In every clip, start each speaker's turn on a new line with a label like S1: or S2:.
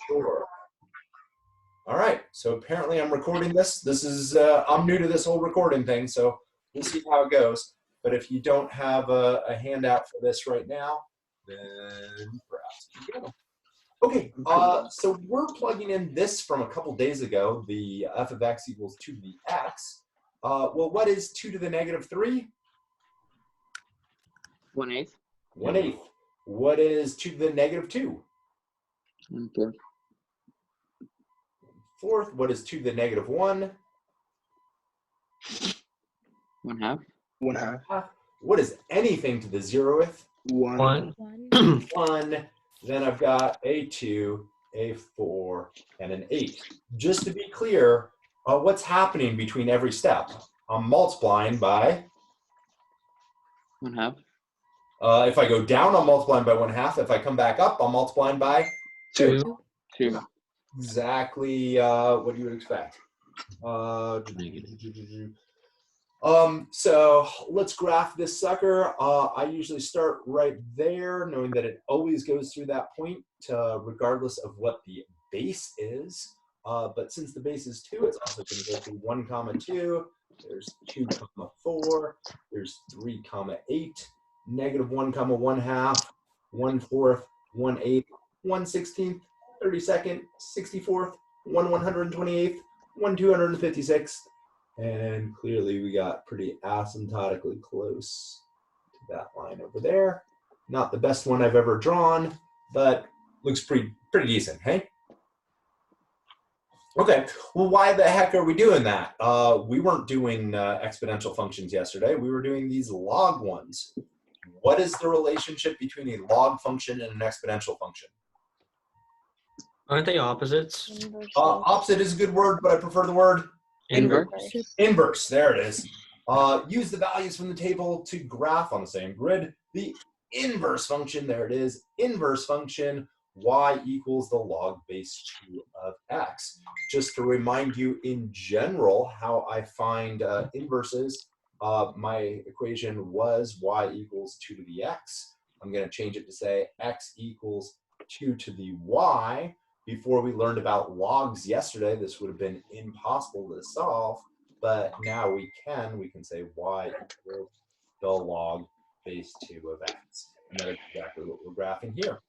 S1: Sure. All right, so apparently I'm recording this. This is, I'm new to this whole recording thing, so we'll see how it goes. But if you don't have a handout for this right now, then perhaps you go. Okay, so we're plugging in this from a couple days ago, the f of x equals 2 to the x. Well, what is 2 to the negative 3?
S2: 1/8.
S1: 1/8. What is 2 to the negative 2?
S2: 1/4.
S1: 1/4. What is 2 to the negative 1?
S2: 1/2.
S3: 1/2.
S1: What is anything to the 0th?
S3: 1.
S1: 1. Then I've got A2, A4, and an 8. Just to be clear, what's happening between every step? I'm multiplying by?
S2: 1/2.
S1: If I go down, I'm multiplying by 1/2. If I come back up, I'm multiplying by
S3: 2.
S2: 2.
S1: Exactly what you would expect. So let's graph this sucker. I usually start right there, knowing that it always goes through that point, regardless of what the base is. But since the base is 2, it's also going to go through 1, 2. There's 2, 4. There's 3, 8. Negative 1, 1/2. 1/4. 1/8. 1/16. 32nd. 64th. 1/128th. 1/256th. And clearly we got pretty asymptotically close to that line over there. Not the best one I've ever drawn, but looks pretty decent, hey? Okay, well, why the heck are we doing that? We weren't doing exponential functions yesterday. We were doing these log ones. What is the relationship between a log function and an exponential function?
S4: Aren't they opposites?
S1: Opposite is a good word, but I prefer the word
S2: Inverse.
S1: inverse. There it is. Use the values from the table to graph on the same grid. The inverse function, there it is. Inverse function, y equals the log base 2 of x. Just to remind you in general how I find inverses, my equation was y equals 2 to the x. I'm going to change it to say x equals 2 to the y. Before we learned about logs yesterday, this would have been impossible to solve, but now we can say y equals the log base 2 of x. And that is exactly what we're graphing here.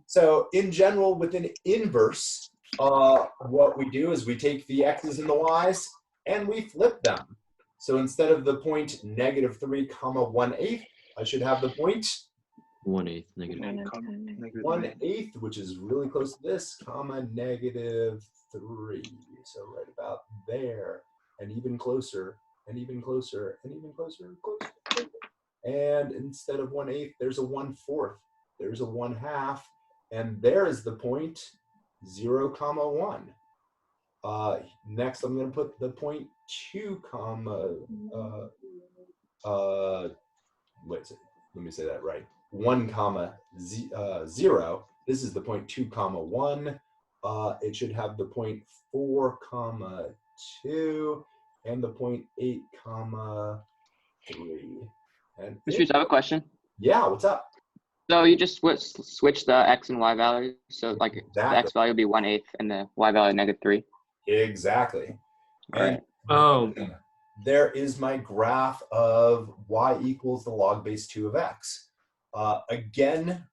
S1: So in general, with an inverse, what we do is we take the x's and the y's and we flip them. So instead of the point -3, 1/8, I should have the point
S4: 1/8 negative.
S1: 1/8, which is really close to this, -3. So right about there, and even closer, and even closer, and even closer, closer. And instead of 1/8, there's a 1/4, there's a 1/2, and there is the point 0, 1. Next, I'm going to put the point 2, wait a second, let me say that right. 1, 0. This is the point 2, 1. It should have the point 4, 2, and the point 8, 3. And
S2: Mr. I have a question.
S1: yeah, what's up?
S2: So you just switch the x and y values. So like the x value will be 1/8 and the y value -3.
S1: Exactly. And
S4: Oh,
S1: there is my graph of y equals the log base 2 of x. Again,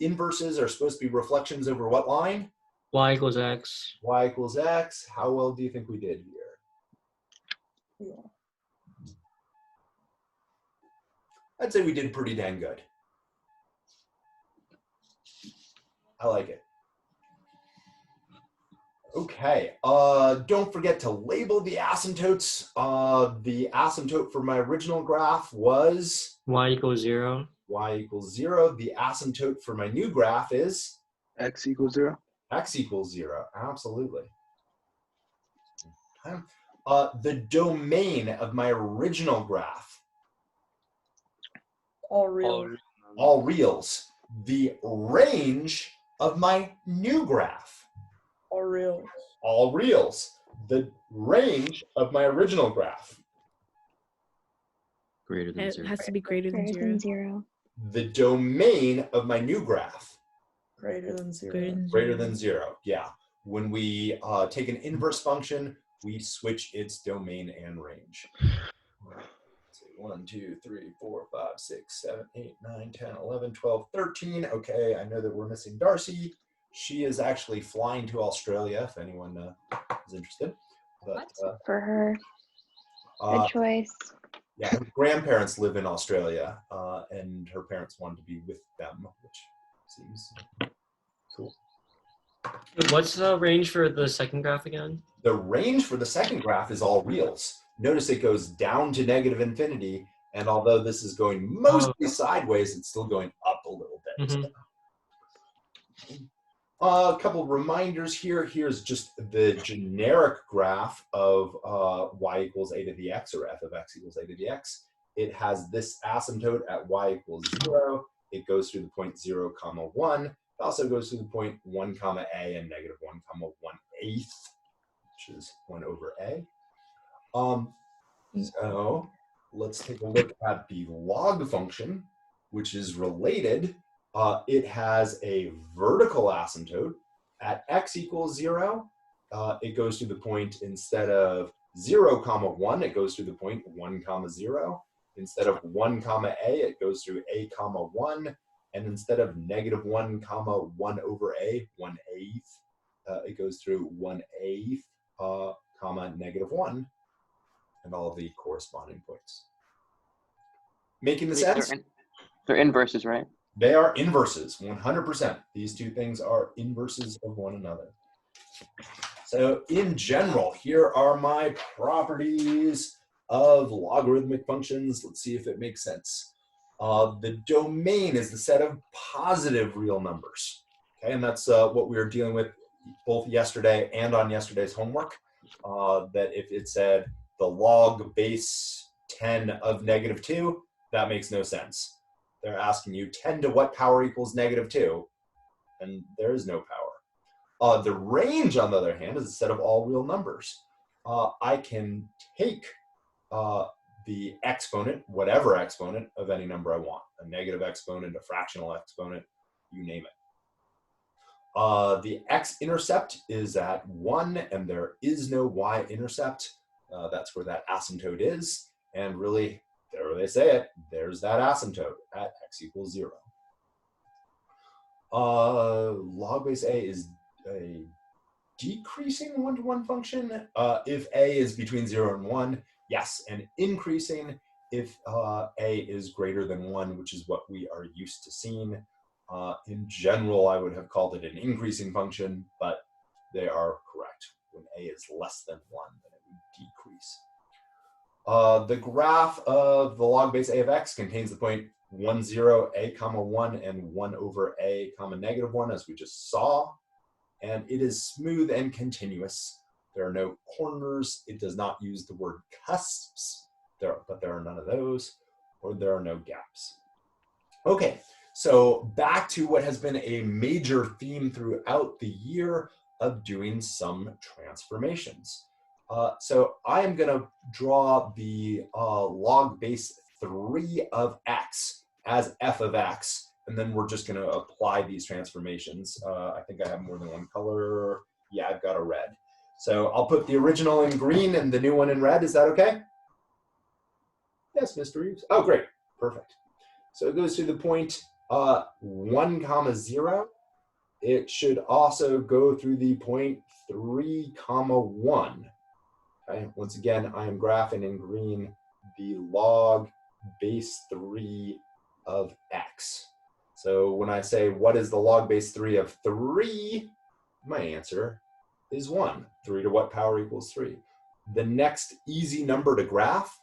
S1: inverses are supposed to be reflections over what line?
S4: y equals x.
S1: Y equals x. How well do you think we did here?
S3: Yeah.
S1: I'd say we did pretty dang good. I like it. Okay, don't forget to label the asymptotes. The asymptote for my original graph was
S4: Y equals 0.
S1: y equals 0. The asymptote for my new graph is
S3: X equals 0.
S1: x equals 0. Absolutely. Okay. The domain of my original graph.
S3: All real.
S1: All reals. The range of my new graph.
S3: All real.
S1: All reals. The range of my original graph.
S4: Greater than
S5: It
S4: 0.
S5: has to be greater than 0.
S1: The domain of my new graph.
S3: Greater than 0.
S1: Greater than 0, yeah. When we take an inverse function, we switch its domain and range. Let's see, 1, 2, 3, 4, 5, 6, 7, 8, 9, 10, 11, 12, 13. Okay, I know that we're missing Darcy. She is actually flying to Australia, if anyone is interested. But,
S5: For her. Good choice.
S1: yeah, her grandparents live in Australia, and her parents wanted to be with them, which seems cool.
S4: What's the range for the second graph again?
S1: The range for the second graph is all reals. Notice it goes down to negative infinity, and although this is going mostly sideways, it's still going up a little bit. A couple of reminders here. Here's just the generic graph of y equals a to the x, or f of x equals a to the x. It has this asymptote at y equals 0. It goes through the point 0, 1. It also goes through the point 1, a and negative 1, 1/8, which is 1 over a. So let's take a look at the log function, which is related. It has a vertical asymptote at x equals 0. It goes to the point, instead of 0, 1, it goes to the point 1, 0. Instead of 1, a, it goes through a, 1. And instead of negative 1, 1 over a, 1/8, it goes through 1/8, negative 1, and all of the corresponding points. Making the sense?
S2: They're inverses, right?
S1: They are inverses, 100%. These two things are inverses of one another. So in general, here are my properties of logarithmic functions. Let's see if it makes sense. The domain is the set of positive real numbers. Okay, and that's what we were dealing with both yesterday and on yesterday's homework. That if it said the log base 10 of negative 2, that makes no sense. They're asking you 10 to what power equals negative 2, and there is no power. The range, on the other hand, is a set of all real numbers. I can take the exponent, whatever exponent of any number I want, a negative exponent, a fractional exponent, you name it. The x-intercept is at 1, and there is no y-intercept. That's where that asymptote is, and really, there they say it, there's that asymptote at x equals 0. Log base a is a decreasing one-to-one function if a is between 0 and 1, yes, and increasing if a is greater than 1, which is what we are used to seeing. In general, I would have called it an increasing function, but they are correct. When a is less than 1, then it would decrease. The graph of the log base a of x contains the point 1, 0, a, 1, and 1 over a, negative 1, as we just saw. And it is smooth and continuous. There are no corners. It does not use the word cusps, but there are none of those, or there are no gaps. Okay, so back to what has been a major theme throughout the year of doing some transformations. So I am going to draw the log base 3 of x as f of x, and then we're just going to apply these transformations. I think I have more than one color. Yeah, I've got a red. So I'll put the original in green and the new one in red. Is that okay? Yes, Mr. Reeves. Oh, great. Perfect. So it goes to the point 1, 0. It should also go through the point 3, 1. Okay. Once again, I am graphing in green the log base 3 of x. So when I say, what is the log base 3 of 3? My answer is 1. 3 to what power equals 3? The next easy number to graph,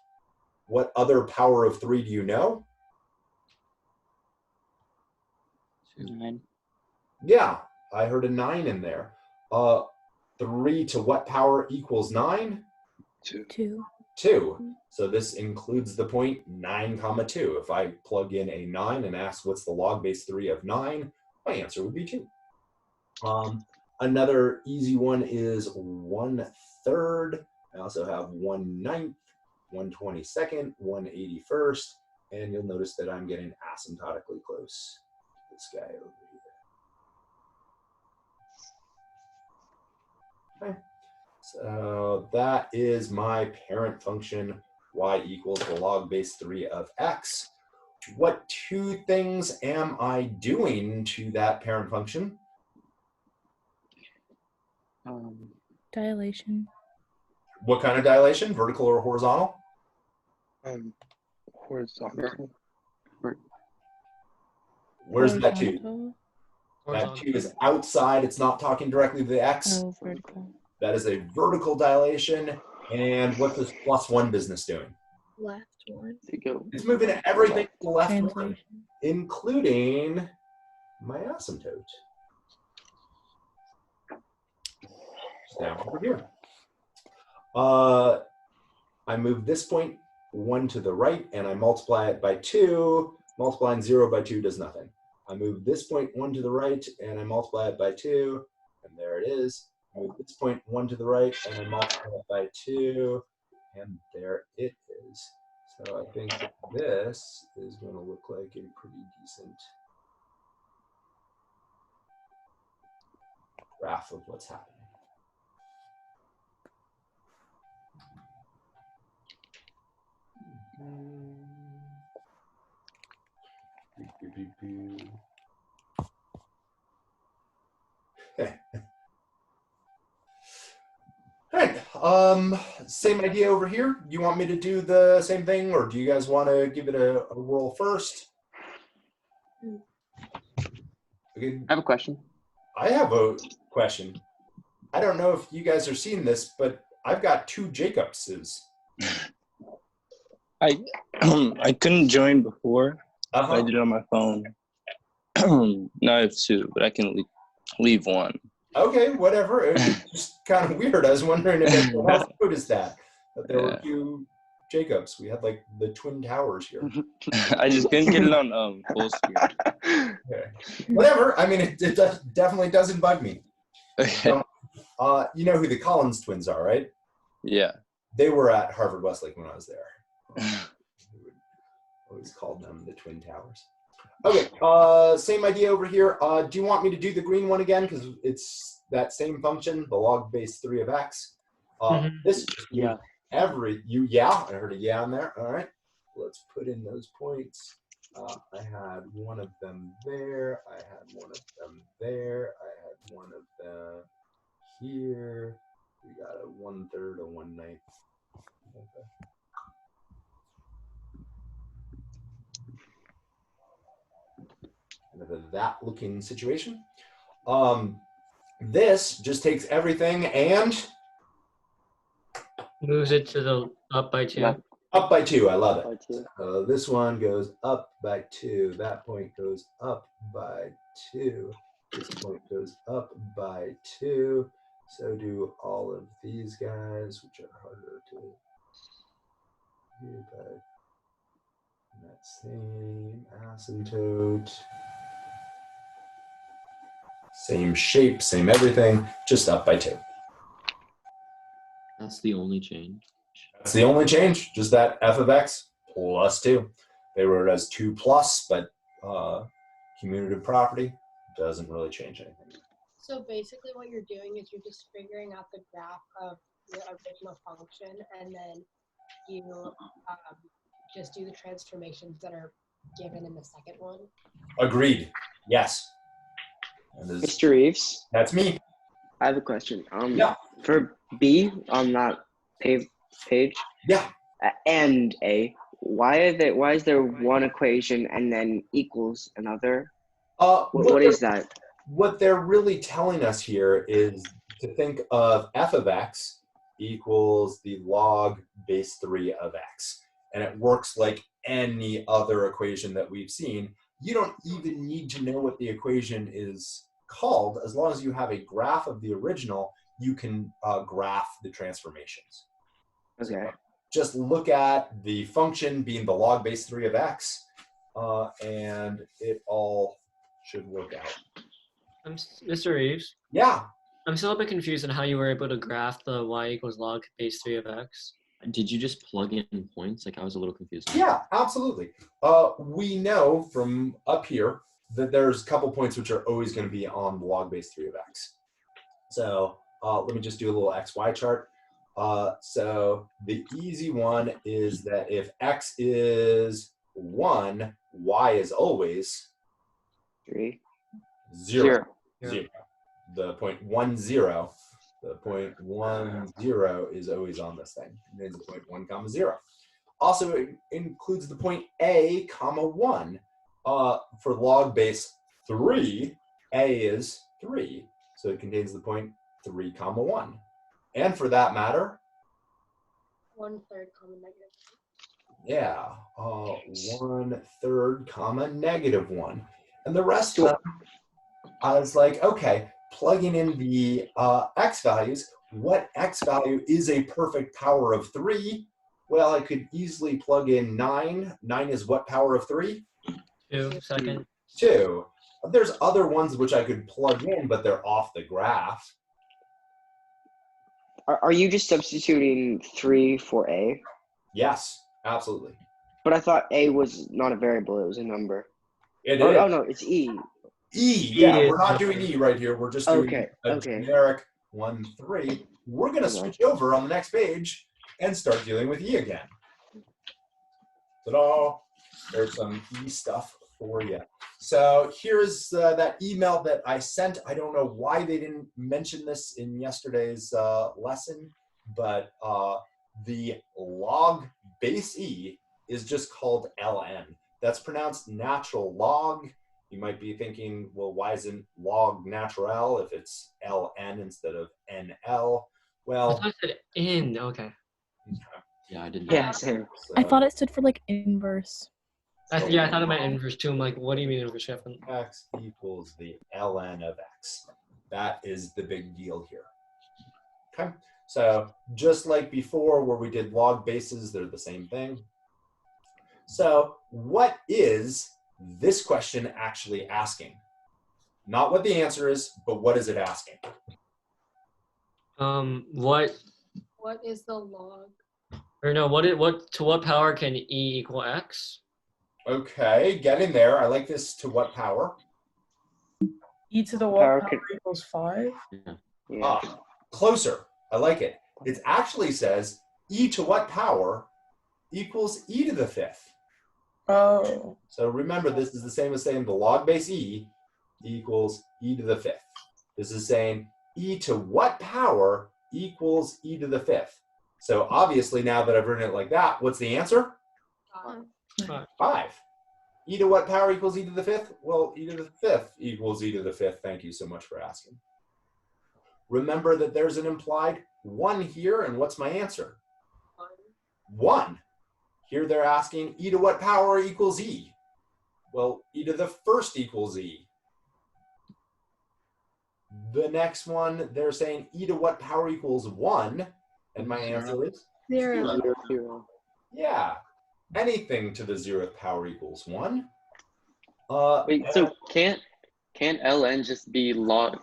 S1: what other power of 3 do you know?
S2: 9.
S1: Yeah, I heard a 9 in there. 3 to what power equals 9?
S3: 2.
S1: 2. So this includes the point 9, 2. If I plug in a 9 and ask what's the log base 3 of 9, my answer would be 2. Another easy one is 1/3. I also have 1/9, 1/22, 1/81st, and you'll notice that I'm getting asymptotically close to this guy over here. Okay. So that is my parent function, y equals the log base 3 of x. What two things am I doing to that parent function?
S3: Dilation.
S1: What kind of dilation? Vertical or horizontal?
S3: Horizontal.
S1: Where's that 2?
S3: Horizontal.
S1: That 2 is outside. It's not talking directly to the x.
S3: Oh, vertical.
S1: That is a vertical dilation. And what does +1 business doing?
S5: Left one.
S1: It's moving everything to the left one,
S3: Translation.
S1: including my asymptote. It's down over here. I move this point 1 to the right, and I multiply it by 2. Multiplying 0 by 2 does nothing. I move this point 1 to the right, and I multiply it by 2, and there it is. I move this point 1 to the right, and I multiply it by 2, and there it is. So I think this is going to look like a pretty decent graph of what's happening. All right, same idea over here. You want me to do the same thing, or do you guys want to give it a whirl first? Okay.
S2: I have a question.
S1: I have a question. I don't know if you guys are seeing this, but I've got 2 Jacobses.
S6: I couldn't join before.
S1: Uh-huh.
S6: I did it on my phone. Now I have 2, but I can leave one.
S1: Okay, whatever. It was just kind of weird. I was wondering if anyone else noticed that there were 2 Jacobs. We had like the Twin Towers here.
S6: I just couldn't get it on full screen.
S1: Okay. Whatever. I mean, it definitely doesn't bug me.
S6: Okay.
S1: You know who the Collins twins are, right?
S6: Yeah.
S1: They were at Harvard Westlake when I was there. We would always call them the Twin Towers. Okay, same idea over here. Do you want me to do the green one again? Because it's that same function, the log base 3 of x. This
S2: Yeah.
S1: I heard a yeah in there. All right, let's put in those points. I had one of them there. I had one of them there. I had one of them here. We got a 1/3, a 1/9. Okay. Kind of that looking situation. This just takes everything and
S4: Moves it to the up by 2.
S2: Yeah.
S1: up by 2. I love
S2: By
S1: it.
S2: 2.
S1: This one goes up by 2. That point goes up by 2. This point goes up by 2. So do all of these guys, which are harder to do, but that same asymptote. Same shape, same everything, just up by 2.
S7: That's the only change.
S1: That's the only change, just that f of x plus 2. They wrote it as 2 plus, but commutative property doesn't really change anything.
S8: So basically what you're doing is you're just figuring out the graph of the original function, and then you just do the transformations that are given in the second one.
S1: Agreed. Yes.
S9: Mr. Reeves,
S1: That's me.
S9: I have a question.
S1: Yeah.
S9: For B on that page,
S1: Yeah.
S9: and A, why is there one equation and then equals another? What is that?
S1: What they're really telling us here is to think of f of x equals the log base 3 of x. And it works like any other equation that we've seen. You don't even need to know what the equation is called. As long as you have a graph of the original, you can graph the transformations.
S9: Okay.
S1: So just look at the function being the log base 3 of x, and it all should work out.
S4: Mr. Reeves,
S1: Yeah.
S4: I'm still a bit confused on how you were able to graph the y equals log base 3 of x.
S7: Did you just plug in points? Like I was a little confused.
S1: Yeah, absolutely. We know from up here that there's a couple points which are always going to be on the log base 3 of x. So let me just do a little XY chart. So the easy one is that if X is 1, Y is always
S9: 3.
S1: 0.
S2: Zero.
S1: 0. The point 1, 0. The point 1, 0 is always on this thing. And then the point 1, comma 0. Also, it includes the point A, comma 1. For log base 3, A is 3. So it contains the point 3, comma 1. And for that matter,
S8: 1/3 common negative.
S1: yeah, 1/3, comma negative 1. And the rest of them, I was like, okay, plugging in the X values, what X value is a perfect power of 3? Well, I could easily plug in 9. 9 is what power of 3?
S4: 2 second.
S1: 2. There's other ones which I could plug in, but they're off the graph.
S9: Are you just substituting 3 for A?
S1: Yes, absolutely.
S9: But I thought A was not a variable; it was a number.
S1: It
S9: Oh,
S1: is.
S9: oh no, it's E.
S1: Yeah,
S4: is
S1: we're not
S4: different.
S1: doing E right here. We're just doing a generic 1, 3. We're going to switch over on the next page and start dealing with E again. Ta-da! There's some E stuff for you. So here's that email that I sent. I don't know why they didn't mention this in yesterday's lesson, but the log base E is just called ln. That's pronounced natural log. You might be thinking, well, why isn't log natural if it's ln instead of nl? Well,
S4: I thought it said in. Okay.
S7: Yeah, I didn't.
S9: Yeah, same.
S1: So,
S3: I thought it stood for like inverse.
S4: Yeah, I thought it meant inverse too. I'm like, what do you mean inverse, Sheffield?
S1: x equals the ln of x. That is the big deal here. Okay, so just like before where we did log bases, they're the same thing. So what is this question actually asking? Not what the answer is, but what is it asking?
S4: What
S8: is the log?
S4: or no, to what power can E equal X?
S1: Okay, getting there. I like this. To what power?
S3: E to the what power equals 5?
S9: Yeah.
S1: Closer. I like it. It actually says E to what power equals E to the 5th.
S3: Oh.
S1: So remember, this is the same as saying the log base E equals E to the 5th. This is saying E to what power equals E to the 5th. So obviously now that I've written it like that, what's the answer? 5. E to what power equals E to the 5th? Well, E to the 5th equals E to the 5th. Thank you so much for asking. Remember that there's an implied 1 here, and what's my answer? 1. Here they're asking E to what power equals E? Well, E to the 1st equals E. The next one, they're saying E to what power equals 1? And my answer is?
S5: 0.
S9: 0.
S1: Yeah. Anything to the 0th power equals 1.
S2: Wait, so can't ln just be log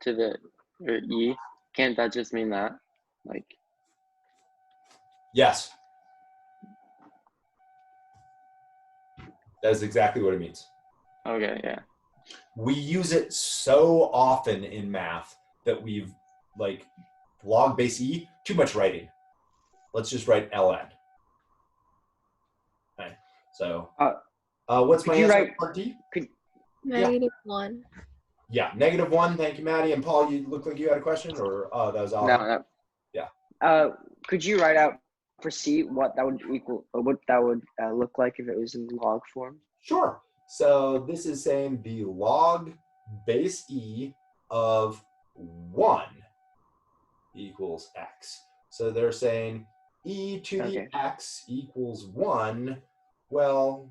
S2: to the or E? Can't that just mean that? Like,
S1: yes. That is exactly what it means.
S2: okay, yeah.
S1: We use it so often in math that we've like log base E, too much writing. Let's just write ln. Okay. So what's my answer? Part D?
S5: -1.
S1: Yeah, -1. Thank you, Maddie. And Paul, you look like you had a question, or that was all.
S2: No.
S1: Yeah.
S9: Could you write out for C what that would equal, or what that would look like if it was in log form?
S1: Sure. So this is saying the log base E of 1 equals X. So they're saying E to the X equals 1. Well,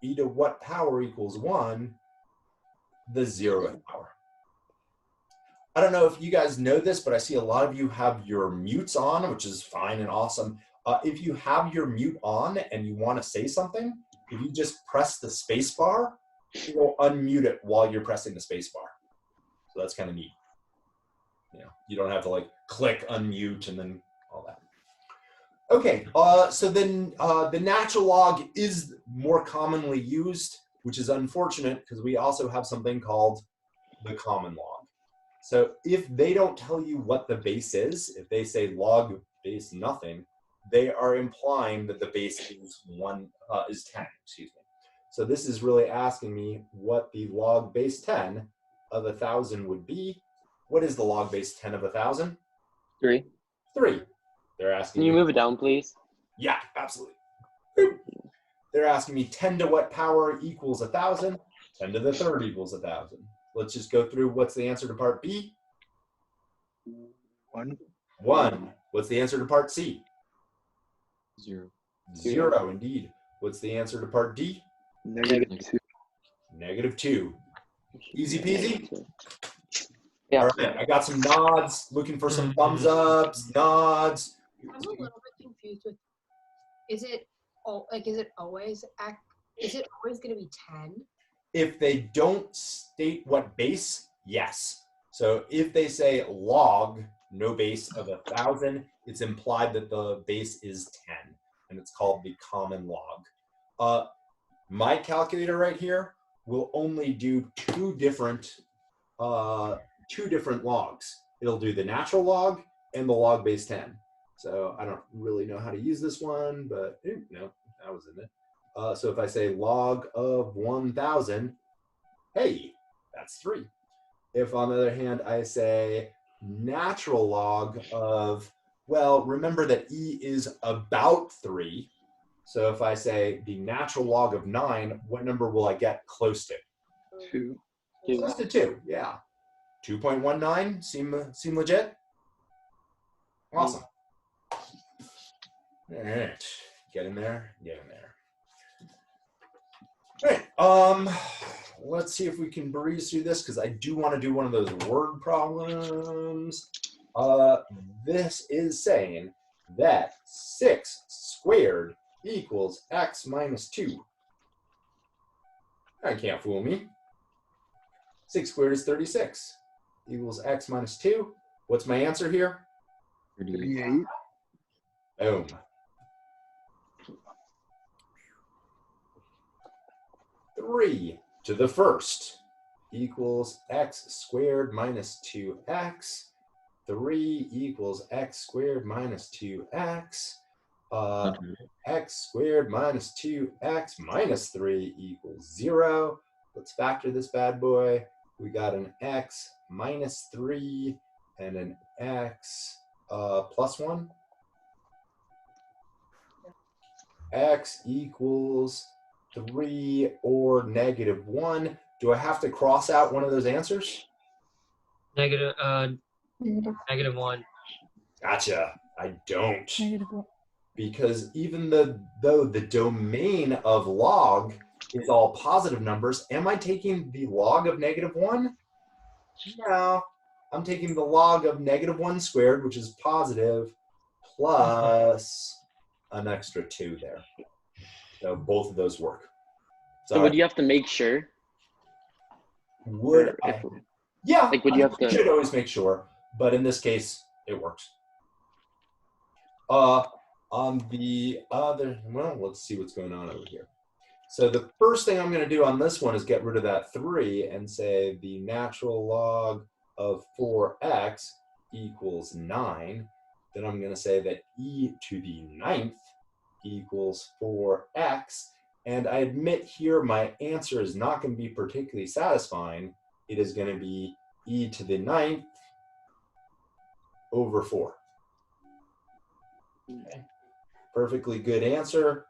S1: E to what power equals 1? The 0th power. I don't know if you guys know this, but I see a lot of you have your mutes on, which is fine and awesome. If you have your mute on and you want to say something, if you just press the space bar, it will unmute it while you're pressing the space bar. So that's kind of neat. You know, you don't have to like click unmute and then all that. Okay, so then the natural log is more commonly used, which is unfortunate because we also have something called the common log. So if they don't tell you what the base is, if they say log base nothing, they are implying that the base is 10, excuse me. So this is really asking me what the log base 10 of 1,000 would be. What is the log base 10 of 1,000?
S2: 3.
S1: 3. They're asking
S2: Can you
S1: me,
S2: move it down, please?
S1: yeah, absolutely. They're asking me 10 to what power equals 1,000? 10 to the third equals 1,000. Let's just go through what's the answer to part B?
S6: 1.
S1: 1. What's the answer to part C?
S7: 0.
S1: 0, indeed. What's the answer to part D?
S6: -2.
S1: -2. Easy peasy?
S2: Yeah.
S1: All right, I got some nods, looking for some thumbs ups, nods.
S8: I'm a little bit confused with, is it always going to be 10?
S1: If they don't state what base, yes. So if they say log, no base of 1,000, it's implied that the base is 10, and it's called the common log. My calculator right here will only do two different logs. It'll do the natural log and the log base 10. So I don't really know how to use this one, but no, that was in it. So if I say log of 1,000, hey, that's 3. If on the other hand, I say natural log of, well, remember that E is about 3. So if I say the natural log of 9, what number will I get close to?
S6: 2.
S1: Close to 2, yeah. 2.19 seem legit? Awesome. All right, get in there, get in there. All right, let's see if we can breeze through this because I do want to do one of those word problems. This is saying that 6 squared equals x minus 2. That can't fool me. 6 squared is 36 equals x minus 2. What's my answer here?
S6: 38.
S1: Boom. Three to the first equals x squared minus 2x. 3 equals x squared minus 2x. X squared minus 2x minus 3 equals 0. Let's factor this bad boy. We got an x minus 3 and an x plus 1. X equals 3 or -1. Do I have to cross out one of those answers?
S4: -1.
S1: Gotcha. I don't.
S3: -1.
S1: Because even though the domain of log is all positive numbers, am I taking the log of -1? No. I'm taking the log of -1 squared, which is positive, plus an extra 2 there. So both of those work.
S2: So would you have to make sure?
S1: Would I? Yeah,
S2: like would you have to?
S1: You should always make sure, but in this case, it works. On the other, well, let's see what's going on over here. So the first thing I'm going to do on this one is get rid of that 3 and say the natural log of 4x equals 9. Then I'm going to say that e to the 9th equals 4x. And I admit here my answer is not going to be particularly satisfying. It is going to be e to the 9th over 4. Okay. Perfectly good answer.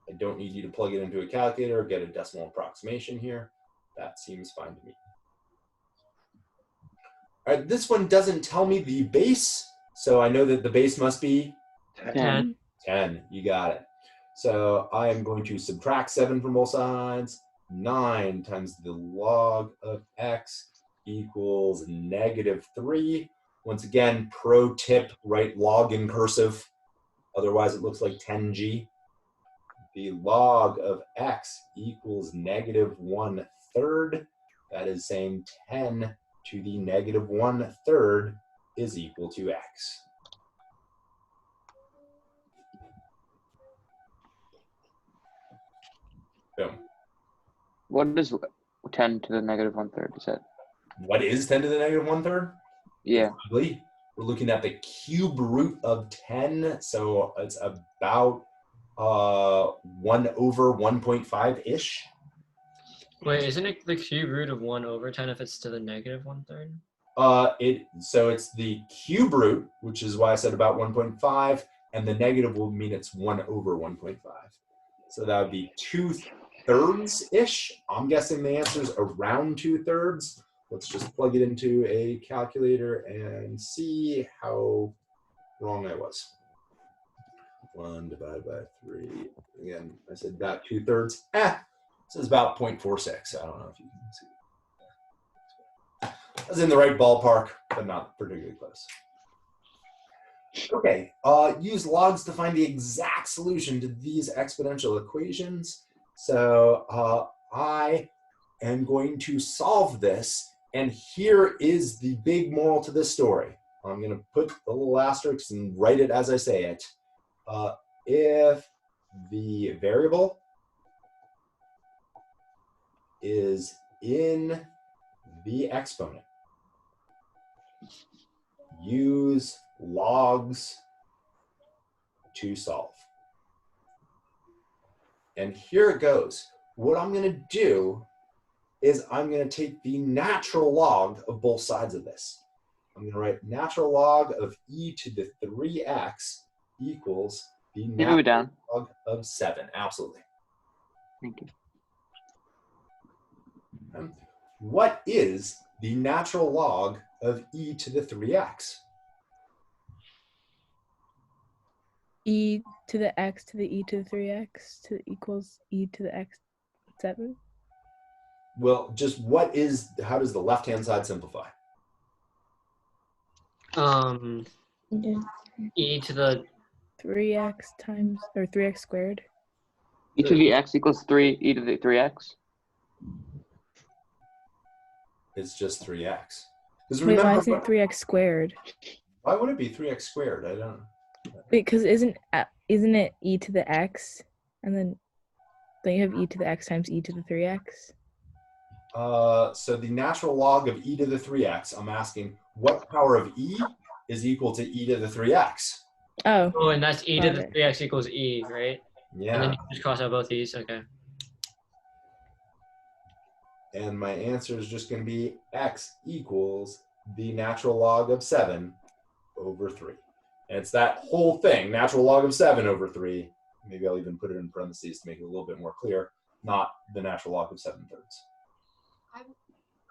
S1: I don't need you to plug it into a calculator or get a decimal approximation here. That seems fine to me. All right, this one doesn't tell me the base, so I know that the base must be
S4: 10.
S1: 10, you got it. So I am going to subtract 7 from both sides. 9 times the log of x equals -3. Once again, pro tip, write log in cursive. Otherwise, it looks like 10g. The log of x equals -1/3. That is saying 10 to the -1/3 is equal to x. Boom.
S2: What is 10 to the -1/3? Is that
S1: what is 10 to the negative 1/3?
S9: Yeah.
S1: We're looking at the cube root of 10, so it's about 1 over 1.5-ish.
S4: Wait, isn't it the cube root of 1 over 10 if it's to the negative 1/3?
S1: So it's the cube root, which is why I said about 1.5, and the negative will mean it's 1 over 1.5. So that would be 2/3-ish. I'm guessing the answer is around 2/3. Let's just plug it into a calculator and see how wrong I was. 1 divided by 3. Again, I said about 2/3. This is about 0.46. I don't know if you can see. I was in the right ballpark, but not particularly close. Okay, use logs to find the exact solution to these exponential equations. So I am going to solve this, and here is the big moral to this story. I'm going to put the little asterisks and write it as I say it. If the variable is in the exponent, use logs to solve. And here it goes. What I'm going to do is I'm going to take the natural log of both sides of this. I'm going to write natural log of e to the 3x equals the natural log of 7. Absolutely.
S9: Thank you.
S1: What is the natural log of e to the 3x?
S3: E to the x to the e to the 3x to equals e to the x 7.
S1: Well, just how does the left-hand side simplify?
S4: E to the
S3: 3x times, or 3x squared.
S9: E to the x equals 3, e to the 3x.
S1: It's just 3x.
S3: Wait, why is it 3x squared?
S1: Why would it be 3x squared? I don't know.
S3: Wait, because isn't it e to the x, and then don't you have e to the x times e to the 3x?
S1: So the natural log of e to the 3x, I'm asking what power of e is equal to e to the 3x?
S4: Oh, and that's e to the 3x equals e, right?
S1: Yeah.
S4: And then you just cross out both these, okay.
S1: And my answer is just going to be x equals the natural log of 7 over 3. And it's that whole thing, natural log of 7 over 3. Maybe I'll even put it in parentheses to make it a little bit more clear, not the natural log of 7/3.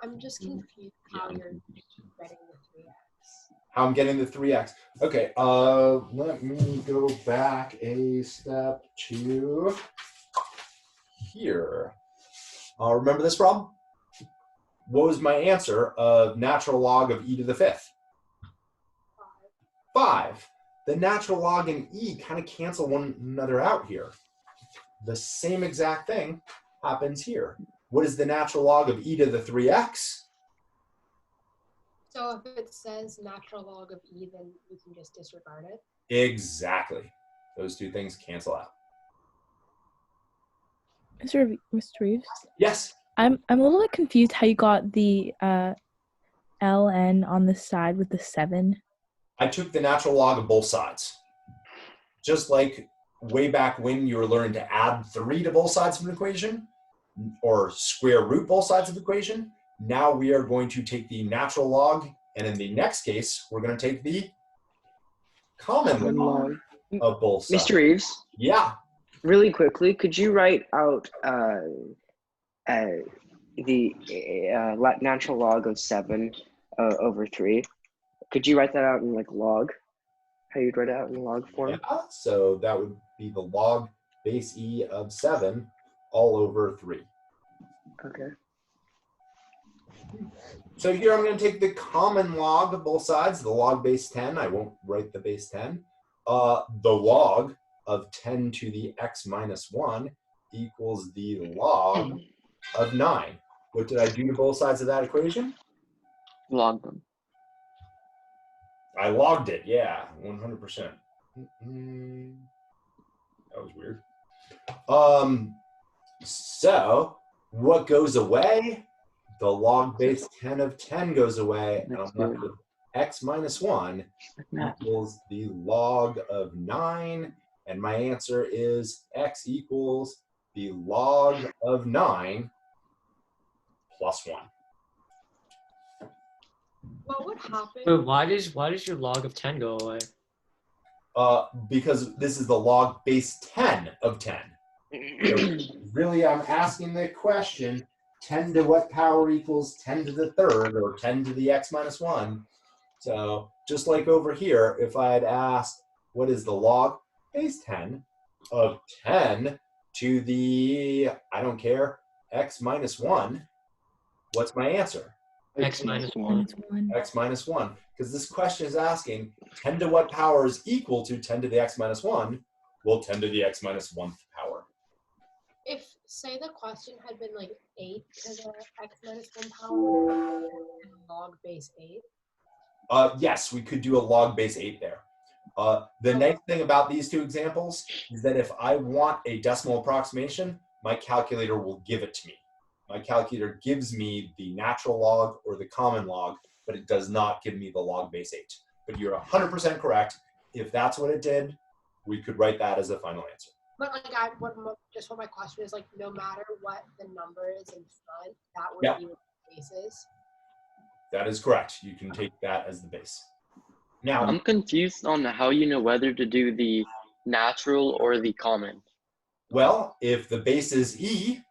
S8: I'm just confused how you're getting the 3x.
S1: How I'm getting the 3x. Okay, let me go back a step to here. Remember this problem? What was my answer of natural log of e to the 5th? 5. The natural log and e kind of cancel one another out here. The same exact thing happens here. What is the natural log of e to the 3x?
S8: So if it says natural log of e, then we can just disregard it?
S1: Exactly. Those two things cancel out.
S3: Mr. Reeves?
S1: Yes?
S3: I'm a little bit confused how you got the ln on the side with the 7.
S1: I took the natural log of both sides. Just like way back when you were learning to add 3 to both sides of an equation, or square root both sides of the equation, now we are going to take the natural log, and in the next case, we're going to take the common log of both sides.
S9: Mr. Reeves?
S1: Yeah.
S9: Really quickly, could you write out the natural log of 7 over 3? Could you write that out in like log? How you'd write it out in log form?
S1: Yeah, so that would be the log base e of 7 all over 3.
S9: Okay.
S1: So here I'm going to take the common log of both sides, the log base 10. I won't write the base 10. The log of 10 to the x minus 1 equals the log of 9. What did I do to both sides of that equation?
S9: Log them.
S1: I logged it, yeah, 100%. That was weird. So what goes away? the log base 10 of 10 goes away, and I'm
S2: That's
S1: left
S2: good.
S1: with x minus 1 equals the log of 9, and my answer is x equals the log of 9 plus 1.
S8: What would happen?
S4: But why does your log of 10 go away?
S1: Because this is the log base 10 of 10. So really, I'm asking the question, 10 to what power equals 10 to the third, or 10 to the x minus 1? So just like over here, if I had asked, what is the log base 10 of 10 to the, I don't care, x minus 1, what's my answer?
S4: X minus 1.
S3: Minus 1.
S1: X minus 1. Because this question is asking 10 to what power is equal to 10 to the x minus 1? Well, 10 to the x minus 1th power.
S8: If, say, the question had been like 8 to the x minus 1 power, log base 8.
S1: Yes, we could do a log base 8 there. The nice thing about these two examples is that if I want a decimal approximation, my calculator will give it to me. My calculator gives me the natural log or the common log, but it does not give me the log base 8. But you're 100% correct. If that's what it did, we could write that as a final answer.
S8: But like, what my question is, like, no matter what the number is in front, that would
S1: Yeah.
S8: be what the base is.
S1: That is correct. You can take that as the base. Now,
S2: I'm confused on how you know whether to do the natural or the common.
S1: well, if the base is e,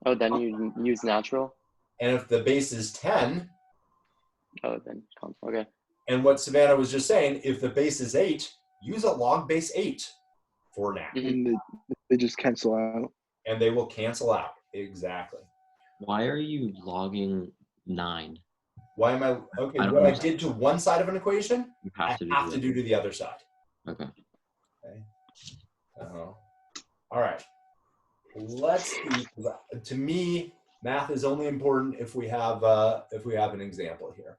S2: Oh, then you use natural?
S1: and if the base is 10,
S2: Oh, then common. Okay.
S1: and what Savannah was just saying, if the base is 8, use a log base 8 for now.
S2: Mhm.
S10: And they just cancel out.
S1: And they will cancel out. Exactly.
S7: Why are you logging 9?
S1: Why am I, okay,
S7: I don't
S1: what I
S7: understand.
S1: did to one side of an equation,
S7: You
S1: I
S7: have to do
S1: have
S7: the
S1: to do to the other side.
S7: Okay.
S1: All right. Let's see. To me, math is only important if we have an example here.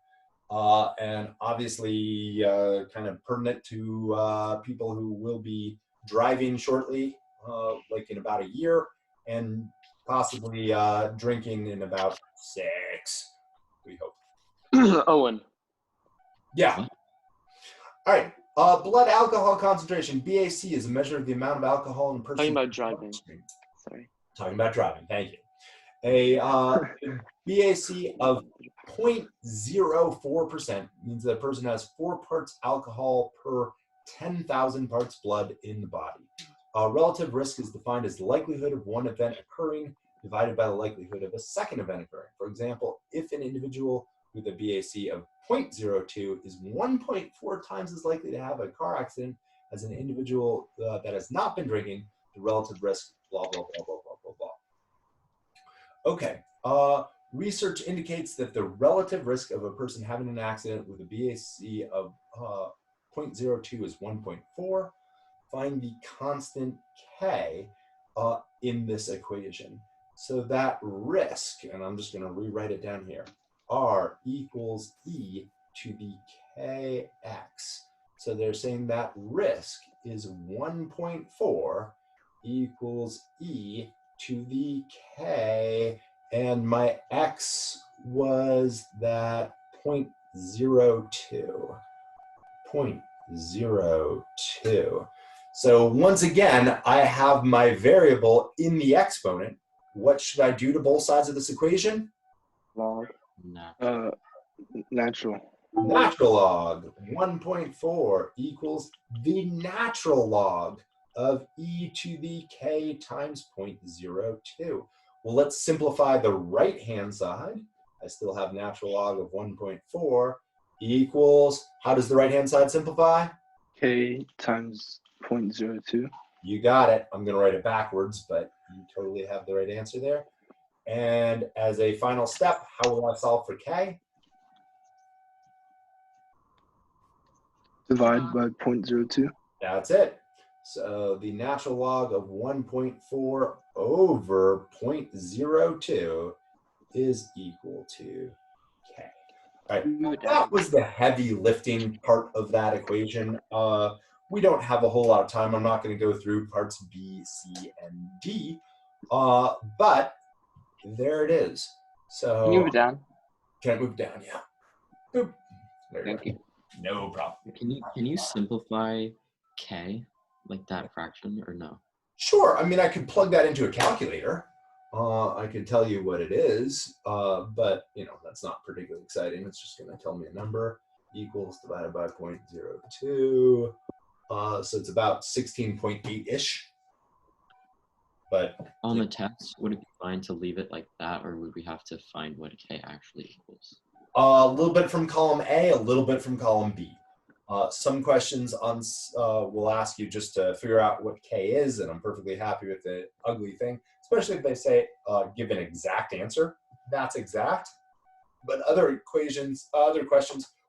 S1: And obviously kind of pertinent to people who will be driving shortly, like in about a year, and possibly drinking in about 6, we hope.
S2: Owen.
S1: Yeah.
S7: What?
S1: All right. Blood alcohol concentration, BAC, is a measure of the amount of alcohol in a person's
S2: Talking about driving.
S1: bloodstream.
S2: Sorry.
S1: Talking about driving, thank you. A BAC of 0.04% means that a person has 4 parts alcohol per 10,000 parts blood in the body. Relative risk is defined as the likelihood of one event occurring divided by the likelihood of a second event occurring. For example, if an individual with a BAC of 0.02 is 1.4 times as likely to have a car accident as an individual that has not been drinking, the relative risk, blah, blah, blah, blah, blah, blah, blah. Okay, research indicates that the relative risk of a person having an accident with a BAC of 0.02 is 1.4. Find the constant K in this equation. So that risk, and I'm just gonna rewrite it down here, R equals E to the KX. So they're saying that risk is 1.4 equals E to the K, and my X was that 0.02. 0.02. So once again, I have my variable in the exponent. What should I do to both sides of this equation?
S9: Log.
S7: No.
S10: Natural.
S1: Natural log. 1.4 equals the natural log of e to the k times 0.02. Well, let's simplify the right-hand side. I still have natural log of 1.4 equals, how does the right-hand side simplify?
S10: K times 0.02.
S1: You got it. I'm going to write it backwards, but you totally have the right answer there. And as a final step, how will I solve for k?
S10: Divide by 0.02.
S1: That's it. So the natural log of 1.4 over 0.02 is equal to k. All right, that was the heavy lifting part of that equation. We don't have a whole lot of time. I'm not going to go through parts B, C, and D, but there it is. So
S2: Can you move it down?
S1: can I move down? Yeah. Boop. There you
S2: Thank
S1: go.
S2: you.
S1: No problem.
S7: Can you simplify k like that fraction or no?
S1: Sure. I mean, I could plug that into a calculator. I can tell you what it is, but you know that's not particularly exciting. It's just going to tell me a number equals divided by 0.02. So it's about 16.8-ish. But
S7: On the test, would it be fine to leave it like that, or would we have to find what k actually equals?
S1: a little bit from column A, a little bit from column B. Some questions on will ask you just to figure out what k is, and I'm perfectly happy with the ugly thing, especially if they say give an exact answer. That's exact. But other questions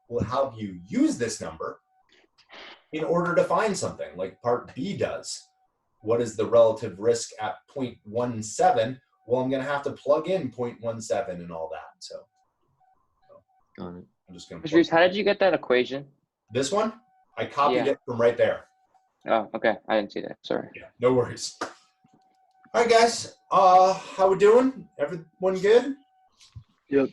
S1: will have you use this number in order to find something, like part B does. What is the relative risk at 0.17? Well, I'm going to have to plug in 0.17 and all that. So
S7: Got it.
S1: I'm just going
S2: Mr.
S1: to.
S2: Reese, how did you get that equation?
S1: This one, I copied
S2: Yeah.
S1: it from right there.
S2: Oh, okay. I didn't see that. Sorry.
S1: Yeah, no worries. All right, guys. How we doing? Everyone good?
S10: Yep.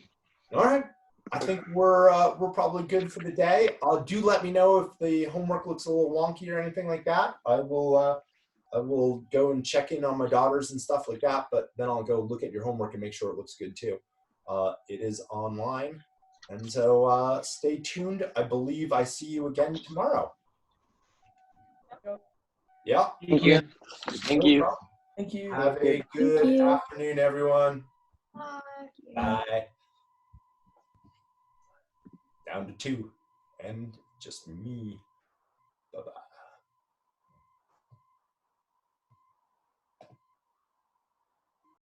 S1: All right. I think we're probably good for the day. Do let me know if the homework looks a little wonky or anything like that. I will go and check in on my daughters and stuff like that, but then I'll go look at your homework and make sure it looks good too. It is online, and so stay tuned. I believe I see you again tomorrow. Yeah.
S2: Thank you. Thank
S1: No
S2: you.
S1: problem.
S3: Thank you.
S1: Have a good
S3: you.
S1: afternoon, everyone.
S8: Bye.
S1: Bye. Down to 2, and just me.